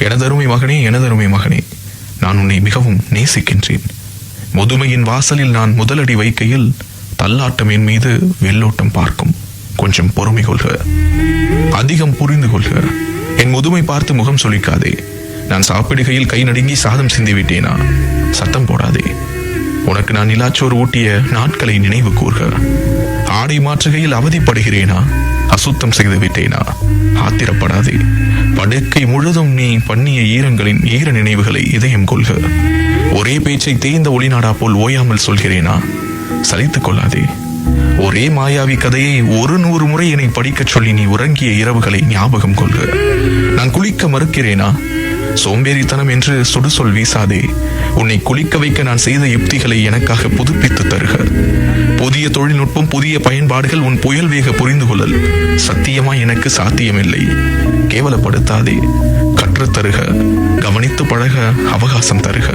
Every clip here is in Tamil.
எனதருமை மகனே, எனதருமை மகனே, நான் உன்னை மிகவும் நேசிக்கின்றேன். முதுமையின் வாசலில் நான் முதலடி வைக்கையில் தள்ளாட்டம் என் மீது வெள்ளோட்டம் பார்க்கும். கொஞ்சம் பொறுமை கொள்க, அதிகம் புரிந்து கொள்க. என் முதுமை பார்த்து முகம் சொலிக்காதே. நான் சாப்பிடுகையில் கை நடுங்கி சாதம் சிந்திவிட்டேனா? சத்தம் போடாதே. உனக்கு நான் நிலாச்சோறு ஊட்டிய நாட்களை நினைவு கூர்க. ஆடை மாற்றுகையில் அவதிப்படுகிறேனா? அசுத்தம் செய்து விட்டேனா? ஆத்திரப்படாதே. படுக்கை முழுதும் நீ பண்ணிய ஈரங்களின் ஈர நினைவுகளை இதயம் கொள்க. ஒரே பேச்சை தேய்ந்த ஒளிநாடா போல் ஓயாமல் சொல்கிறேனா? சலித்துக் கொள்ளாதே. ஒரே மாயாவி கதையை 100 முறை என்னை படிக்கச் சொல்லி நீ உறங்கிய இரவுகளை ஞாபகம் கொள்க. நான் குளிக்க மறுக்கிறேனா? சோம்பேறித்தனம் என்று சுடுசொல் வீசாதே. உன்னை குளிக்க வைக்க நான் செய்த யுக்திகளை எனக்காக புதுப்பித்து தருக. புதிய தொழில்நுட்பம், புதிய பயன்பாடுகள், உன் புயல் வேக புரிந்து கொள்ளல் சத்தியமா எனக்கு சாத்தியமில்லை. கேவலப்படுத்தாதே. கற்றுத் தருக. கவனித்து பழக அவகாசம் தருக.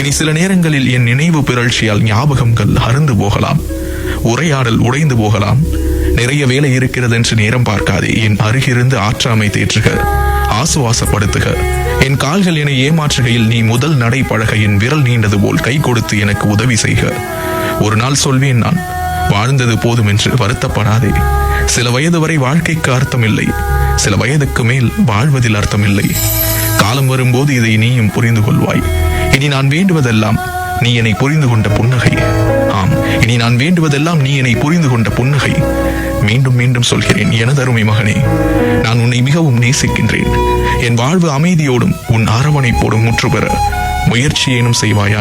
இனி சில நேரங்களில் என் நினைவு பிறழ்ச்சியால் ஞாபகங்கள் அருந்து போகலாம். உரையாடல் உடைந்து போகலாம். நிறைய வேலை இருக்கிறது என்று நேரம் பார்க்காதே. என் அருகிருந்து ஆற்றாமை தேற்றுக, ஆசுவாசப்படுத்துக. என் கால்கள் என்னை ஏமாற்றுகையில் நீ முதல் நடை பழக என் விரல் நீண்டது போல் கை கொடுத்து எனக்கு உதவி செய்க. ஒரு நாள் சொல்வேன், நான் வாழ்ந்தது போதும் என்று. வருத்தப்படாதே. சில வயது வரை வாழ்க்கைக்கு அர்த்தமில்லை. சில வயதுக்கு மேல் வாழ்வதில் அர்த்தமில்லை. காலம் வரும்போது இதை நீயும் புரிந்து கொள்வாய். இனி நான் வேண்டுவதெல்லாம் நீ என்னை புரிந்து கொண்ட புன்னகை. ஆம், இனி நான் வேண்டுவதெல்லாம் நீ என்னை புரிந்து கொண்ட புன்னகை. மீண்டும் மீண்டும் சொல்கிறேன், எனதருமை மகனே, நான் உன்னை மிகவும் நேசிக்கின்றேன். என் வாழ்வு அமைதியோடும் உன் அரவணைப்போடும் முற்றுபெற முயற்சி ஏனும் செய்வாயா?